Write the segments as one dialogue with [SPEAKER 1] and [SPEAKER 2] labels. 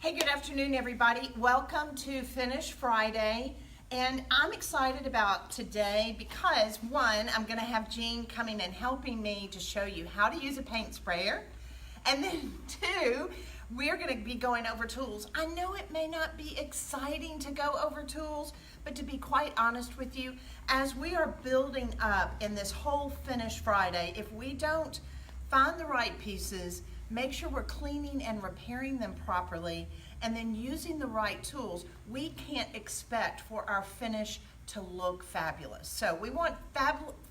[SPEAKER 1] Hey, good afternoon, everybody. Welcome to Finish Friday. And I'm excited about today because, one, I'm going to have Jean coming and helping me to show you how to use a paint sprayer. And then, two, we're going to be going over tools. I know it may not be exciting to go over tools, but to be quite honest with you, as we are building up in this whole Finish Friday, if we don't find the right pieces, make sure we're cleaning and repairing them properly, and then using the right tools, we can't expect for our finish to look fabulous. So we want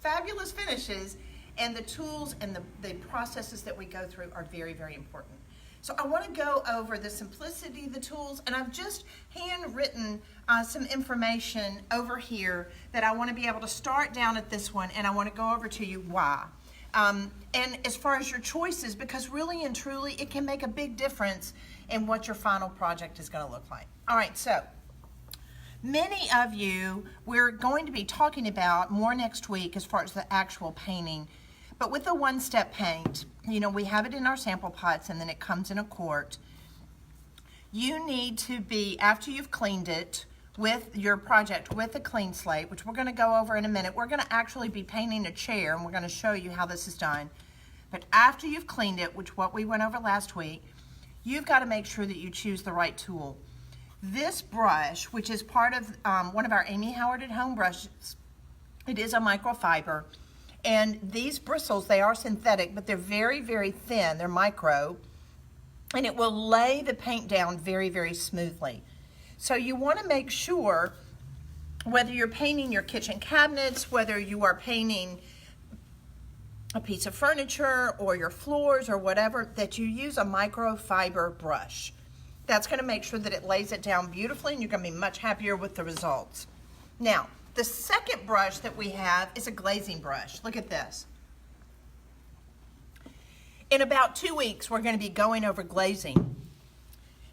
[SPEAKER 1] fabulous finishes, and the tools and the processes that we go through are very, very important. So I want to go over the simplicity of the tools, and I've just handwritten some information over here that I want to be able to start down at this one, and I want to go over to you why. And as far as your choices, because really and truly it can make a big difference in what your final project is going to look like. All right, so many of you, we're going to be talking about more next week as far as the actual painting, but with the one-step paint, you know, we have it in our sample pots and then it comes in a quart. You need to be, after you've cleaned it, with your project with a clean slate, which we're going to go over in a minute. We're going to actually be painting a chair, and we're going to show you how this is done. But after you've cleaned it, which what we went over last week, you've got to make sure that you choose the right tool. This brush, which is part of one of our Amy Howard at Home brushes, it is a microfiber, and these bristles, they are synthetic, but they're very, very thin. They're micro, and it will lay the paint down very, very smoothly. So you want to make sure, whether you're painting your kitchen cabinets, whether you are painting a piece of furniture or your floors or whatever, that you use a microfiber brush. That's going to make sure that it lays it down beautifully, and you're going to be much happier with the results. Now, the second brush that we have is a glazing brush. Look at this. In about 2 weeks, we're going to be going over glazing.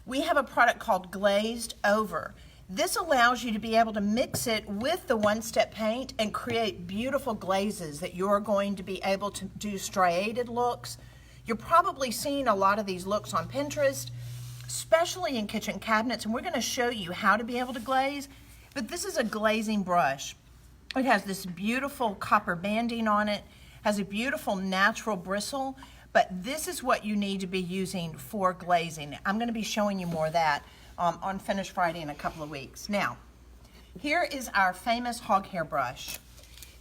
[SPEAKER 1] We have a product called Glazed Over. This allows you to be able to mix it with the one-step paint and create beautiful glazes that you're going to be able to do striated looks. You're probably seeing a lot of these looks on Pinterest, especially in kitchen cabinets, and we're going to show you how to be able to glaze. But this is a glazing brush. It has this beautiful copper banding on it, has a beautiful natural bristle, but this is what you need to be using for glazing. I'm going to be showing you more of that on Finish Friday in a couple of weeks. Now, here is our famous Hog Hairbrush.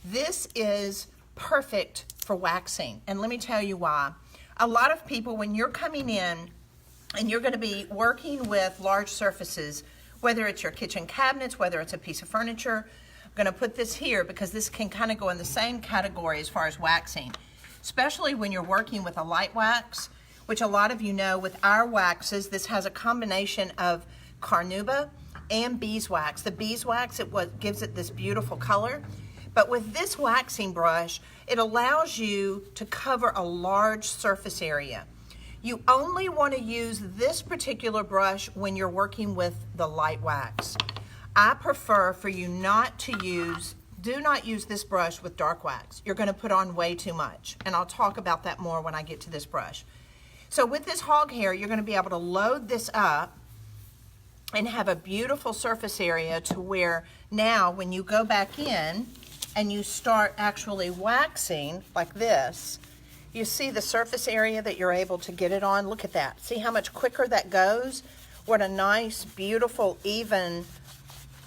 [SPEAKER 1] This is perfect for waxing, and let me tell you why. A lot of people, when you're coming in and you're going to be working with large surfaces, whether it's your kitchen cabinets, whether it's a piece of furniture, I'm going to put this here because this can kind of go in the same category as far as waxing. Especially when you're working with a light wax, which a lot of you know with our waxes, this has a combination of carnauba and beeswax. The beeswax, gives it this beautiful color. But with this waxing brush, it allows you to cover a large surface area. You only want to use this particular brush when you're working with the light wax. I prefer for you not to use do not use this brush with dark wax. You're going to put on way too much, and I'll talk about that more when I get to this brush. So with this hog hair, you're going to be able to load this up and have a beautiful surface area to where now when you go back in and you start actually waxing like this, you see the surface area that you're able to get it on. Look at that. See how much quicker that goes? What a nice, beautiful, even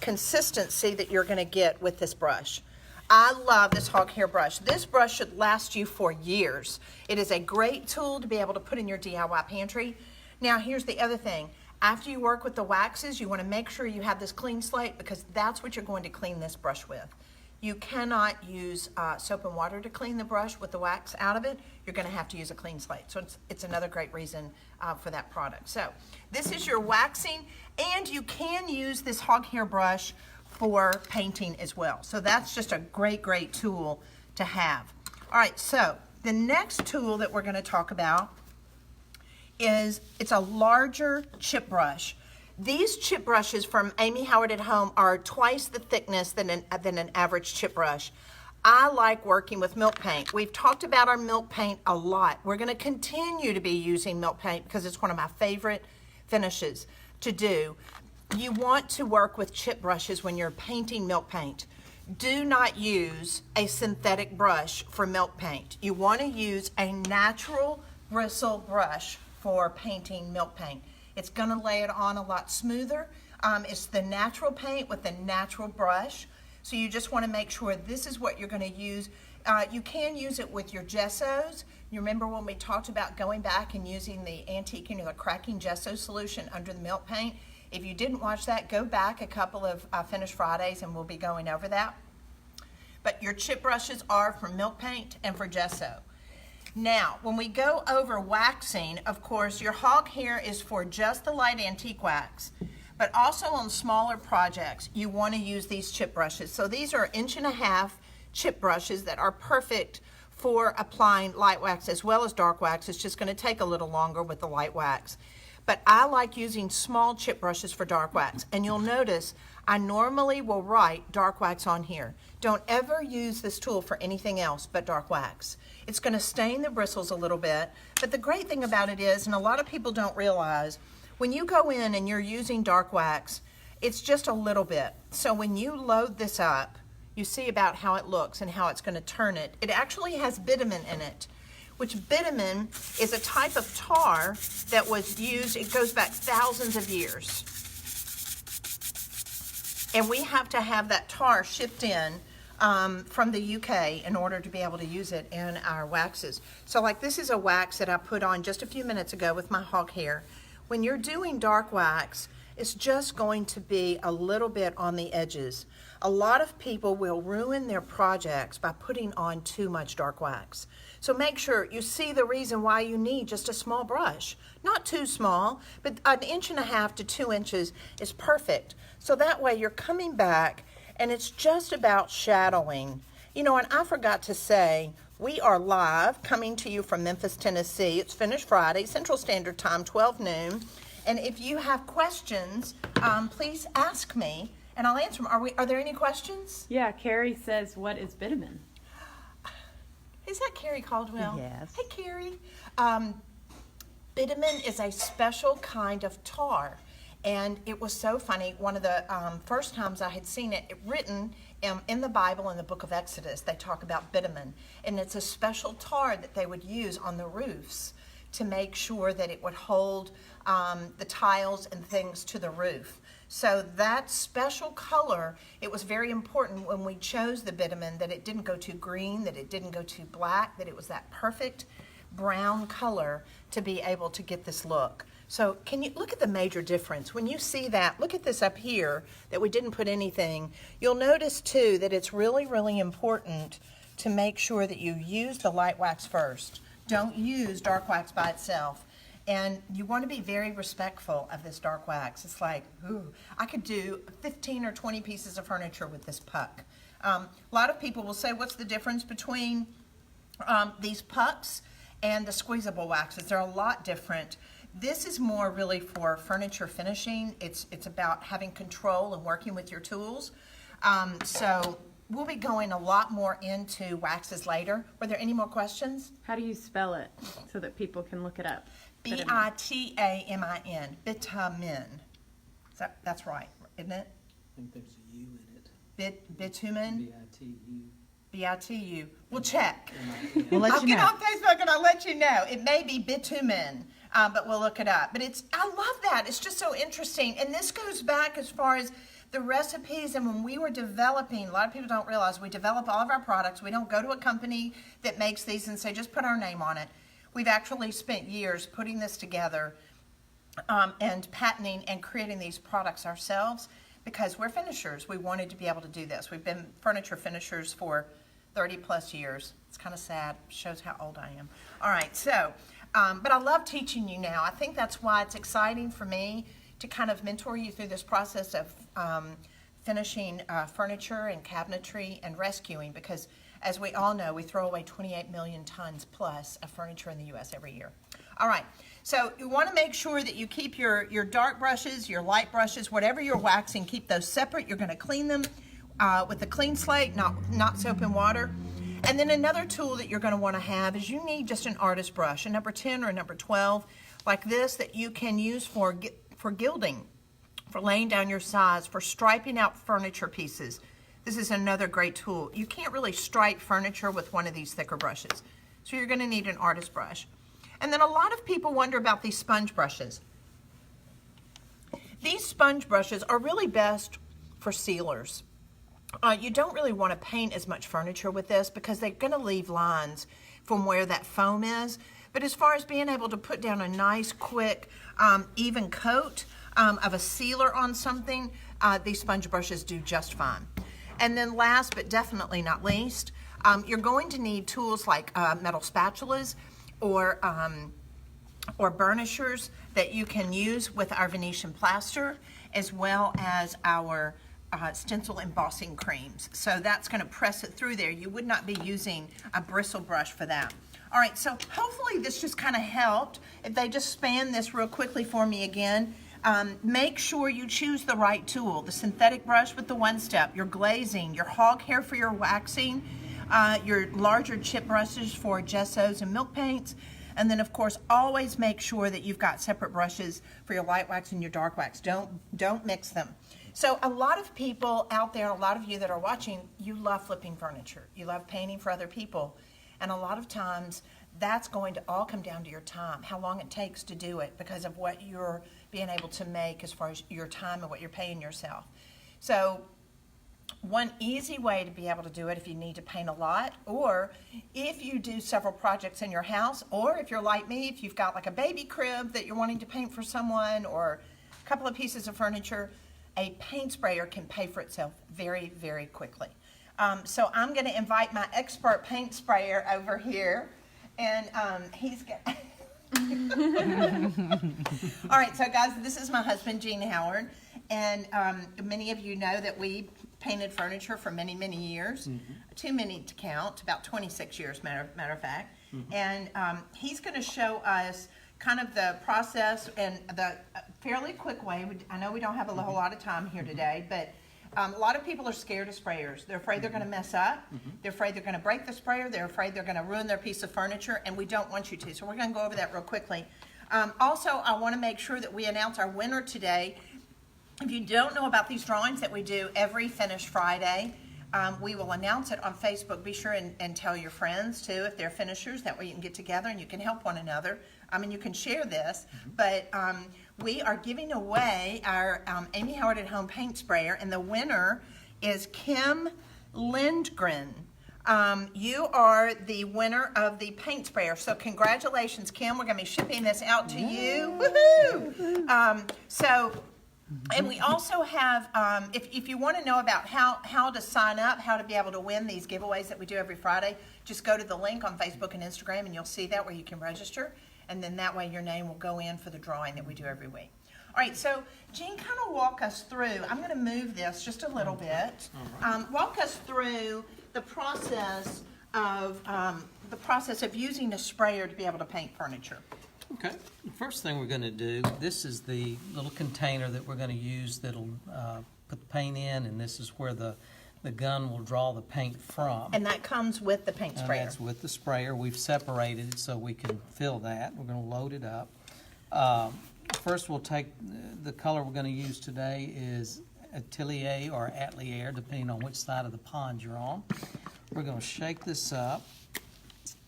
[SPEAKER 1] consistency that you're going to get with this brush. I love this Hog Hairbrush. This brush should last you for years. It is a great tool to be able to put in your DIY pantry. Now here's the other thing. After you work with the waxes, you want to make sure you have this clean slate because that's what you're going to clean this brush with. You cannot use soap and water to clean the brush with the wax out of it. You're going to have to use a clean slate. So it's another great reason for that product. So this is your waxing, and you can use this Hog Hairbrush for painting as well. So that's just a great, great tool to have. All right, so the next tool that we're going to talk about is it's a larger chip brush. These chip brushes from Amy Howard at Home are twice the thickness than an average chip brush. I like working with milk paint. We've talked about our milk paint a lot. We're going to continue to be using milk paint because it's one of my favorite finishes to do. You want to work with chip brushes when you're painting milk paint. Do not use a synthetic brush for milk paint. You want to use a natural bristle brush for painting milk paint. It's going to lay it on a lot smoother. It's the natural paint with the natural brush. So you just want to make sure this is what you're going to use. You can use it with your gessos. You remember when we talked about going back and using the antiquing or the cracking gesso solution under the milk paint? If you didn't watch that, go back a couple of Finish Fridays and we'll be going over that. But your chip brushes are for milk paint and for gesso. Now, when we go over waxing, of course, your hog hair is for just the light antique wax, but also on smaller projects, you want to use these chip brushes. So these are 1.5 inch chip brushes that are perfect for applying light wax as well as dark wax. It's just going to take a little longer with the light wax. But I like using small chip brushes for dark wax. And you'll notice I normally will write dark wax on here. Don't ever use this tool for anything else but dark wax. It's going to stain the bristles a little bit. But the great thing about it is, and a lot of people don't realize, when you go in and you're using dark wax, it's just a little bit. So when you load this up, you see about how it looks and how it's going to turn it. It actually has bitumen in it, which bitumen is a type of tar that was used, it goes back thousands of years. And we have to have that tar shipped in from the UK in order to be able to use it in our waxes. So like this is a wax that I put on just a few minutes ago with my hog hair. When you're doing dark wax, it's just going to be a little bit on the edges. A lot of people will ruin their projects by putting on too much dark wax. So make sure you see the reason why you need just a small brush. Not too small, but 1.5 inches to 2 inches is perfect. So that way you're coming back and it's just about shadowing. You know, and I forgot to say, we are live coming to you from Memphis, Tennessee. It's Finish Friday, Central Standard Time, 12 noon. And if you have questions, please ask me and I'll answer them. Are there any questions?
[SPEAKER 2] Yeah, Carrie says, what is bitumen?
[SPEAKER 1] Is that Carrie Caldwell?
[SPEAKER 2] Yes.
[SPEAKER 1] Hey, Carrie. Bitumen is a special kind of tar. And it was so funny. One of the first times I had seen it written in the Bible in the book of Exodus, they talk about bitumen. And it's a special tar that they would use on the roofs to make sure that it would hold the tiles and things to the roof. So that special color, it was very important when we chose the bitumen that it didn't go too green, that it didn't go too black, that it was that perfect brown color to be able to get this look. So can you look at the major difference? When you see that, look at this up here that we didn't put anything. You'll notice too that it's really, really important to make sure that you use the light wax first. Don't use dark wax by itself. And you want to be very respectful of this dark wax. It's like, ooh, I could do 15 or 20 pieces of furniture with this puck. A lot of people will say, what's the difference between these pucks and the squeezable waxes? They're a lot different. This is more really for furniture finishing. It's about having control and working with your tools. So we'll be going a lot more into waxes later. Were there any more questions?
[SPEAKER 2] How do you spell it so that people can look it up?
[SPEAKER 1] B-I-T-A-M-I-N, bitumen. That's right, isn't it?
[SPEAKER 3] I think there's a U in it.
[SPEAKER 1] Bitumen?
[SPEAKER 3] B-I-T-U.
[SPEAKER 1] B-I-T-U. We'll check.
[SPEAKER 4] We'll let
[SPEAKER 1] I'll
[SPEAKER 4] you
[SPEAKER 1] get
[SPEAKER 4] know.
[SPEAKER 1] on Facebook and I'll let you know. It may be bitumen, but we'll look it up. But I love that. It's just so interesting. And this goes back as far as the recipes, and when we were developing, a lot of people don't realize we develop all of our products. We don't go to a company that makes these and say, just put our name on it. We've actually spent years putting this together and patenting and creating these products ourselves because we're finishers. We wanted to be able to do this. We've been furniture finishers for 30 plus years. It's kind of sad. Shows how old I am. All right, so, but I love teaching you now. I think that's why it's exciting for me to kind of mentor you through this process of finishing furniture and cabinetry and rescuing, because as we all know, we throw away 28 million tons plus of furniture in the U.S. every year. All right, so you want to make sure that you keep your dark brushes, your light brushes, whatever you're waxing, keep those separate. You're going to clean them with a clean slate, not soap and water. And then another tool that you're going to want to have is you need just an artist brush, a number 10 or a number 12. like this that you can use for gilding, for laying down your sides, for striping out furniture pieces. This is another great tool. You can't really stripe furniture with one of these thicker brushes, so you're going to need an artist brush. And then a lot of people wonder about these sponge brushes. These sponge brushes are really best for sealers. You don't really want to paint as much furniture with this because they're going to leave lines from where that foam is. But as far as being able to put down a nice, quick, even coat of a sealer on something, these sponge brushes do just fine. And then last but definitely not least, you're going to need tools like metal spatulas or burnishers that you can use with our Venetian plaster, as well as our stencil embossing creams. So that's going to press it through there. You would not be using a bristle brush for that. All right, so hopefully this just kind of helped. If they just span this real quickly for me again, make sure you choose the right tool. The synthetic brush with the one step, your glazing, your hog hair for your waxing, your larger chip brushes for gessos and milk paints, and then of course always make sure that you've got separate brushes for your light wax and your dark wax. Don't mix them. So a lot of people out there, a lot of you that are watching, you love flipping furniture. You love painting for other people. And a lot of times that's going to all come down to your time, how long it takes to do it because of what you're being able to make as far as your time and what you're paying yourself. So one easy way to be able to do it if you need to paint a lot, or if you do several projects in your house, or if you're like me, if you've got like a baby crib that you're wanting to paint for someone, or a couple of pieces of furniture, a paint sprayer can pay for itself very, very quickly. So I'm going to invite my expert paint sprayer over here, and he's got... All right, so guys, this is my husband, Gene Howard, and many of you know that we painted furniture for many, many years, too many to count, about 26 years, matter of fact, and he's going to show us kind of the process and the fairly quick way. I know we don't have a whole lot of time here today, but a lot of people are scared of sprayers. They're afraid they're going to mess up. They're afraid they're going to break the sprayer. They're afraid they're going to ruin their piece of furniture, and we don't want you to. So we're going to go over that real quickly. Also, I want to make sure that we announce our winner today. If you don't know about these drawings that we do every Finish Friday, we will announce it on Facebook. Be sure and tell your friends too if they're finishers. That way you can get together and you can help one another. I mean, you can share this, but we are giving away our Amy Howard at Home Paint Sprayer, and the winner is Kim Lindgren. You are the winner of the paint sprayer, so congratulations, Kim. We're going to be shipping this out to you. Woohoo! And we also have, if you want to know about how to sign up, how to be able to win these giveaways that we do every Friday, just go to the link on Facebook and Instagram, and you'll see that where you can register. And then that way your name will go in for the drawing that we do every week. All right, so Jean, kind of walk us through. I'm going to move this just a little bit. Walk us through the process of using a sprayer to be able to paint furniture.
[SPEAKER 4] Okay, the first thing we're going to do, this is the little container that we're going to use that'll put the paint in, and this is where the gun will draw the paint from.
[SPEAKER 1] And that comes with the paint sprayer.
[SPEAKER 4] And that's with the sprayer. We've separated it so we can fill that. We're going to load it up. First we'll take, the color we're going to use today is Atelier or Atelier, depending on which side of the pond you're on. We're going to shake this up,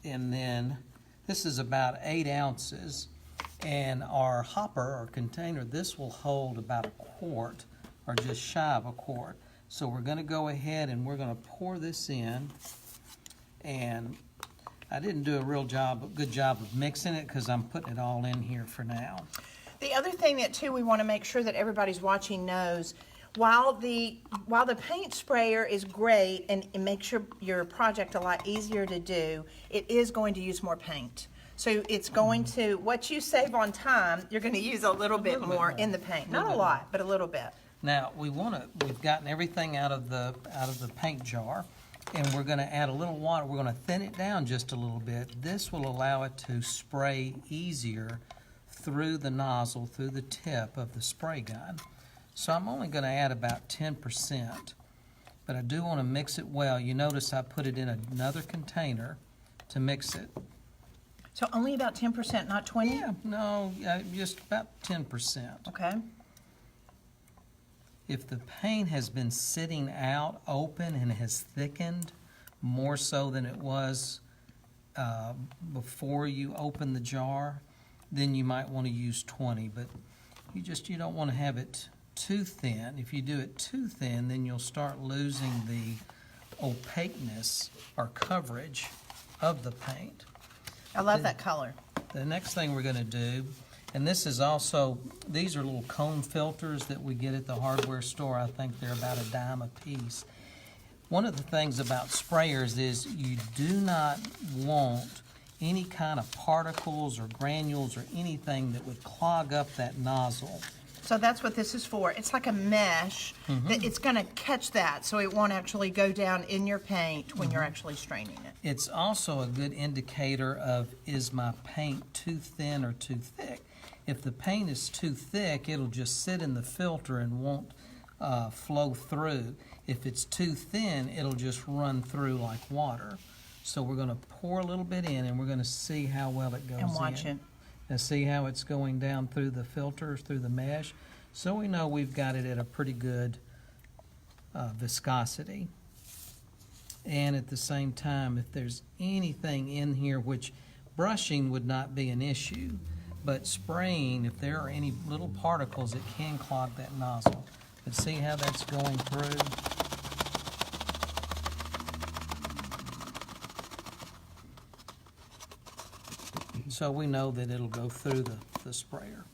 [SPEAKER 4] and then this is about 8 ounces, and our hopper or container, this will hold about 1 quart or just shy of 1 quart. So we're going to go ahead and we're going to pour this in, and I didn't do a good job of mixing it because I'm putting it all in here for now.
[SPEAKER 1] The other thing that too we want to make sure that everybody's watching knows, while the paint sprayer is great and it makes your project a lot easier to do, it is going to use more paint. So it's going to, what you save on time, you're going to use a little bit more in the paint. Not a lot, but a little bit.
[SPEAKER 4] Now we've gotten everything out of the paint jar, and we're going to add a little water. We're going to thin it down just a little bit. This will allow it to spray easier through the nozzle, through the tip of the spray gun. So I'm only going to add about 10%, but I do want to mix it well. You notice I put it in another container to mix it.
[SPEAKER 1] So only about 10%, not 20?
[SPEAKER 4] Yeah, no, just about 10%.
[SPEAKER 1] Okay.
[SPEAKER 4] If the paint has been sitting out open and has thickened more so than it was before you open the jar, then you might want to use 20, but you don't want to have it too thin. If you do it too thin, then you'll start losing the opaqueness or coverage of the paint.
[SPEAKER 1] I love that color.
[SPEAKER 4] The next thing we're going to do, and this is also, these are little cone filters that we get at the hardware store. I think they're about $0.10 a piece. One of the things about sprayers is you do not want any kind of particles or granules or anything that would clog up that nozzle.
[SPEAKER 1] So that's what this is for. It's like a mesh that it's going to catch that so it won't actually go down in your paint when you're actually straining it.
[SPEAKER 4] It's also a good indicator of, is my paint too thin or too thick? If the paint is too thick, it'll just sit in the filter and won't flow through. If it's too thin, it'll just run through like water. So we're going to pour a little bit in and we're going to see how well it goes in.
[SPEAKER 1] And watch it.
[SPEAKER 4] And see how it's going down through the filters, through the mesh. So we know we've got it at a pretty good viscosity. And at the same time, if there's anything in here, which brushing would not be an issue, but spraying, if there are any little particles, it can clog that nozzle. But see how that's going through? So we know that it'll go through the sprayer.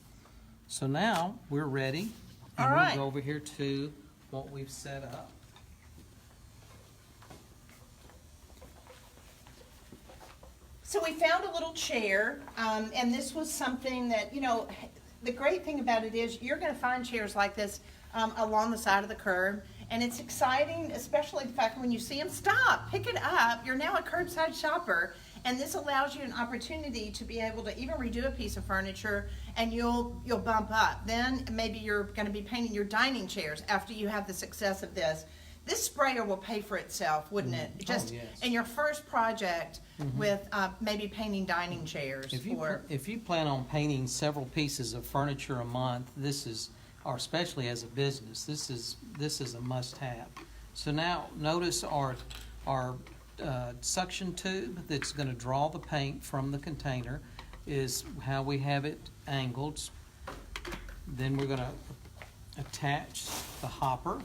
[SPEAKER 4] So now we're ready. And
[SPEAKER 1] All right.
[SPEAKER 4] we'll go over here to what we've set up.
[SPEAKER 1] So we found a little chair, and this was something that, you know, the great thing about it is you're going to find chairs like this along the side of the curb, and it's exciting, especially the fact when you see them, stop, pick it up. You're now a curbside shopper, and this allows you an opportunity to be able to even redo a piece of furniture, and you'll bump up. Then maybe you're going to be painting your dining chairs after you have the success of this. This sprayer will pay for itself, wouldn't it? Just
[SPEAKER 4] yes.
[SPEAKER 1] in your first project with maybe painting dining chairs.
[SPEAKER 4] If you plan on painting several pieces of furniture a month, this is, or especially as a business, this is a must-have. So now notice our suction tube that's going to draw the paint from the container is how we have it angled. Then we're going to attach the hopper.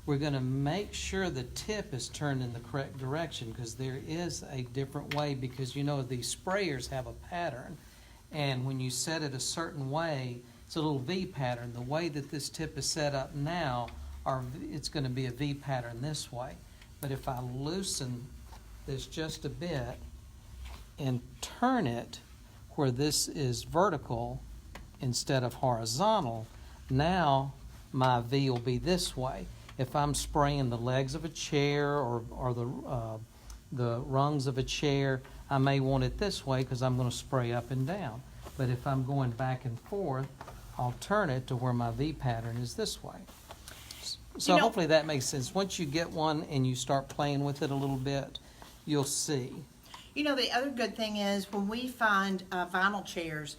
[SPEAKER 4] We're going to make sure the tip is turned in the correct direction, because there is a different way, because you know these sprayers have a pattern, and when you set it a certain way, it's a little V pattern. The way that this tip is set up now, it's going to be a V pattern this way. But if I loosen this just a bit and turn it where this is vertical instead of horizontal, now my V will be this way. If I'm spraying the legs of a chair or the rungs of a chair, I may want it this way because I'm going to spray up and down. But if I'm going back and forth, I'll turn it to where my V pattern is this way. So hopefully that makes sense. Once you get one and you start playing with it a little bit, you'll see.
[SPEAKER 1] You know, the other good thing is when we find vinyl chairs,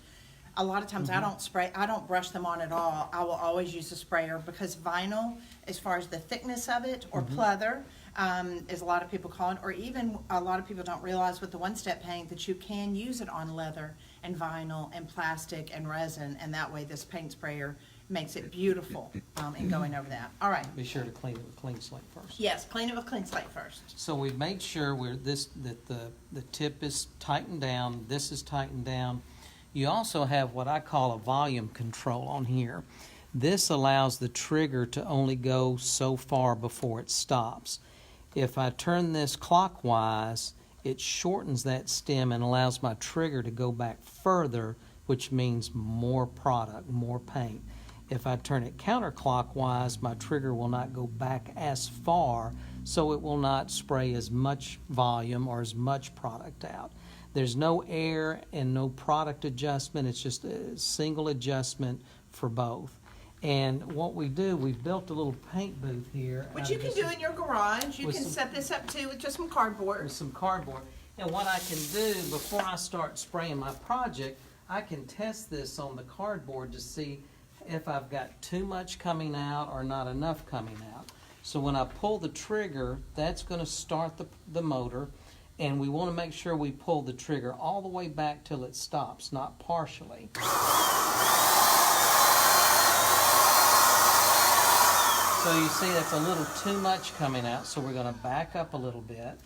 [SPEAKER 1] a lot of times I don't brush them on at all. I will always use a sprayer, because vinyl, as far as the thickness of it, or pleather, as a lot of people call it, or even a lot of people don't realize with the one-step paint that you can use it on leather and vinyl and plastic and resin, and that way this paint sprayer makes it beautiful in going over that. All right.
[SPEAKER 4] Be sure to clean it with a clean slate first.
[SPEAKER 1] Yes, clean it with clean slate first.
[SPEAKER 4] So we've made sure that the tip is tightened down, this is tightened down. You also have what I call a volume control on here. This allows the trigger to only go so far before it stops. If I turn this clockwise, it shortens that stem and allows my trigger to go back further, which means more product, more paint. If I turn it counterclockwise, my trigger will not go back as far, so it will not spray as much volume or as much product out. There's no air and no product adjustment. It's just a single adjustment for both. And what we do, we've built a little paint booth here.
[SPEAKER 1] Which you can do in your garage. You can set this up too with just some cardboard.
[SPEAKER 4] With some cardboard. And what I can do before I start spraying my project, I can test this on the cardboard to see if I've got too much coming out or not enough coming out. So when I pull the trigger, that's going to start the motor, and we want to make sure we pull the trigger all the way back till it stops, not partially. So you see that's a little too much coming out, so we're going to back up a little bit.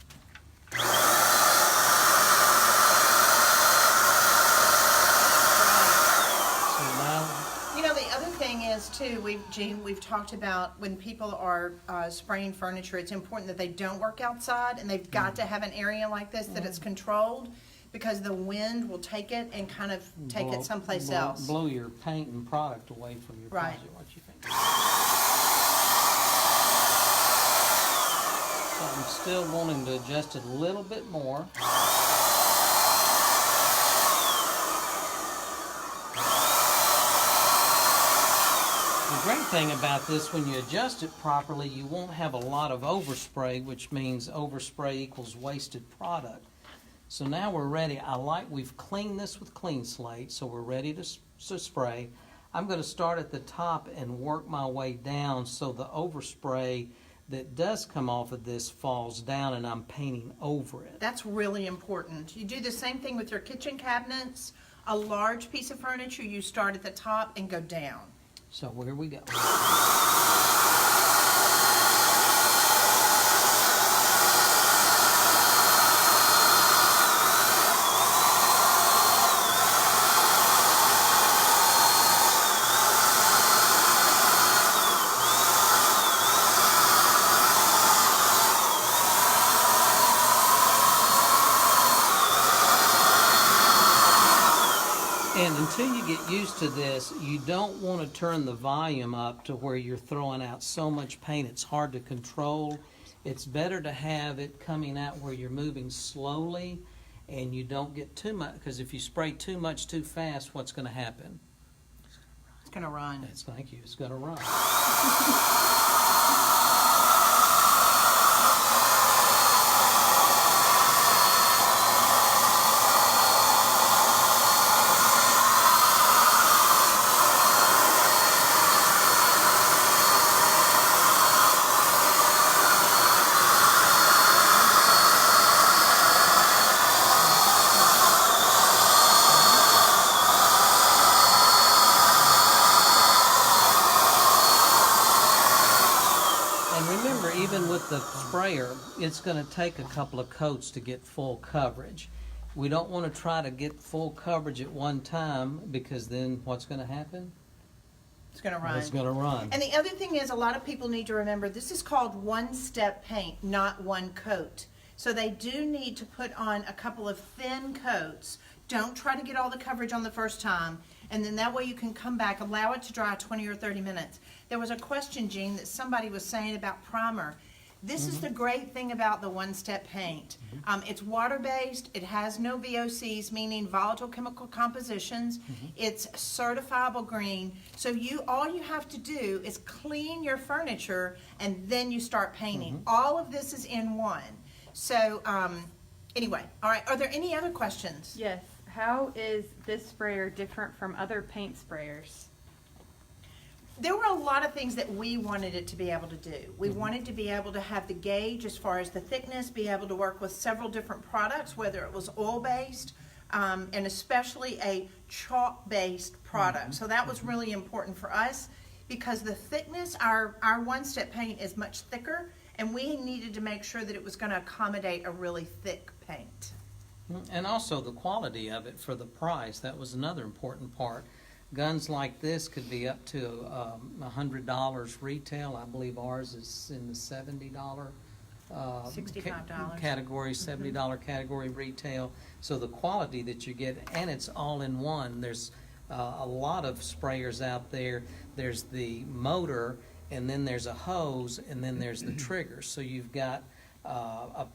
[SPEAKER 1] The other thing is too, Jean, we've talked about when people are spraying furniture, it's important that they don't work outside, and they've got to have an area like this that it's controlled, because the wind will take it and kind of take it someplace else.
[SPEAKER 4] Blow your paint and product away from your project. What you think? So I'm still wanting to adjust it a little bit more. The great thing about this, when you adjust it properly, you won't have a lot of overspray, which means overspray equals wasted product. So now we're ready. We've cleaned this with Clean Slate, so we're ready to spray. I'm going to start at the top and work my way down so the overspray that does come off of this falls down and I'm painting over it.
[SPEAKER 1] That's really important. You do the same thing with your kitchen cabinets. A large piece of furniture, you start at the top and go down.
[SPEAKER 4] So here we go. And until you get used to this, you don't want to turn the volume up to where you're throwing out so much paint it's hard to control. It's better to have it coming out where you're moving slowly and you don't get too much, because if you spray too much too fast, what's going to happen?
[SPEAKER 1] It's going to run.
[SPEAKER 4] Thank you. It's going to run. Even with the sprayer, it's going to take a couple of coats to get full coverage. We don't want to try to get full coverage at one time, because then what's going to happen?
[SPEAKER 1] It's going to run.
[SPEAKER 4] It's going to run.
[SPEAKER 1] And the other thing is, a lot of people need to remember, this is called one-step paint, not one coat. So they do need to put on a couple of thin coats. Don't try to get all the coverage on the first time, and then that way you can come back, allow it to dry 20 or 30 minutes. There was a question, Jean, that somebody was saying about primer. This is the great thing about the one-step paint. It's water-based, it has no VOCs, meaning volatile chemical compositions. It's certifiable green. So all you have to do is clean your furniture, and then you start painting. All of this is in one. So anyway, all right, are there any other questions?
[SPEAKER 2] Yes. How is this sprayer different from other paint sprayers?
[SPEAKER 1] There were a lot of things that we wanted it to be able to do. We wanted to be able to have the gauge as far as the thickness, be able to work with several different products, whether it was oil-based, and especially a chalk-based product. So that was really important for us, because the thickness, our one-step paint is much thicker, and we needed to make sure that it was going to accommodate a really thick paint.
[SPEAKER 4] And also the quality of it for the price. That was another important part. Guns like this could be up to $100 retail. I believe ours is in the $70
[SPEAKER 1] $65
[SPEAKER 4] category, $70 category retail. So the quality that you get, and it's all in one. There's a lot of sprayers out there. There's the motor, and then there's a hose, and then there's the trigger. So you've got a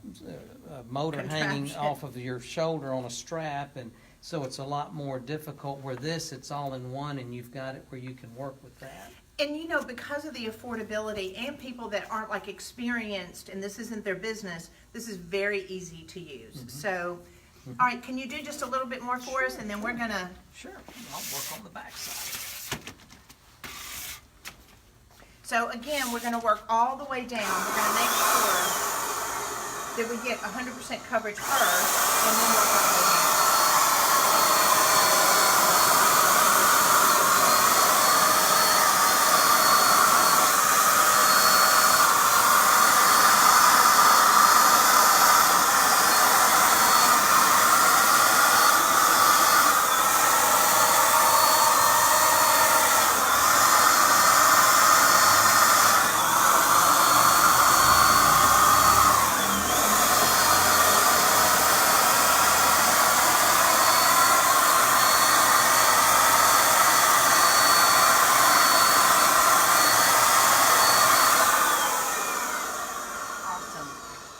[SPEAKER 4] motor hanging off of your shoulder on a strap, and so it's a lot more difficult. Where this, it's all in one, and you've got it where you can work with that.
[SPEAKER 1] And you know, because of the affordability and people that aren't like experienced and this isn't their business, this is very easy to use. So, all right, can you do just a little bit more for us, and then we're gonna.
[SPEAKER 4] Sure, I'll work on the back side.
[SPEAKER 1] So again, we're gonna work all the way down. We're gonna make sure that we get 100% coverage first, and then work our way down.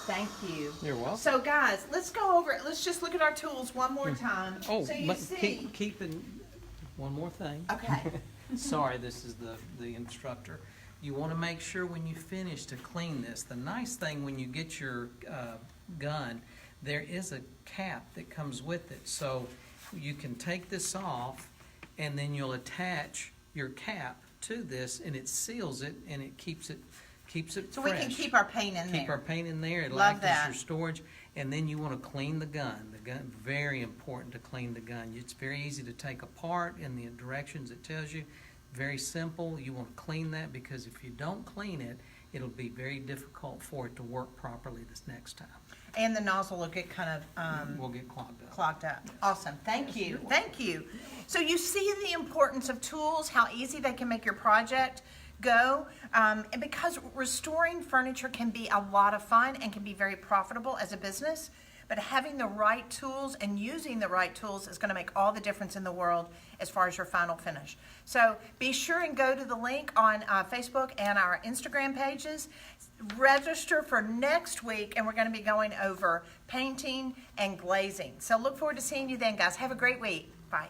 [SPEAKER 1] Thank you.
[SPEAKER 4] You're welcome.
[SPEAKER 1] So guys, let's go over it. Let's just look at our tools one more time.
[SPEAKER 4] Oh,
[SPEAKER 1] so you
[SPEAKER 4] but
[SPEAKER 1] see.
[SPEAKER 4] keeping one more thing.
[SPEAKER 1] Okay.
[SPEAKER 4] Sorry, this is the instructor. You want to make sure when you finish to clean this. The nice thing when you get your gun, there is a cap that comes with it. So you can take this off and then you'll attach your cap to this and it seals it and it keeps it
[SPEAKER 1] So
[SPEAKER 4] fresh.
[SPEAKER 1] we can keep our paint in there.
[SPEAKER 4] Keep our paint in there. It'll
[SPEAKER 1] Love
[SPEAKER 4] act
[SPEAKER 1] that.
[SPEAKER 4] as your storage. And then you want to clean the gun. The gun, very important to clean the gun. It's very easy to take apart in the directions it tells you. Very simple. You want to clean that because if you don't clean it, it'll be very difficult for it to work properly this next time.
[SPEAKER 1] And the nozzle will get kind of
[SPEAKER 4] We'll get clogged up.
[SPEAKER 1] clogged up. Awesome. Thank you. Thank you. So you see the importance of tools, how easy they can make your project go. And because restoring furniture can be a lot of fun and can be very profitable as a business, but having the right tools and using the right tools is going to make all the difference in the world as far as your final finish. So be sure and go to the link on Facebook and our Instagram pages. Register for next week, and we're going to be going over painting and glazing. So look forward to seeing you then, guys. Have a great week. Bye.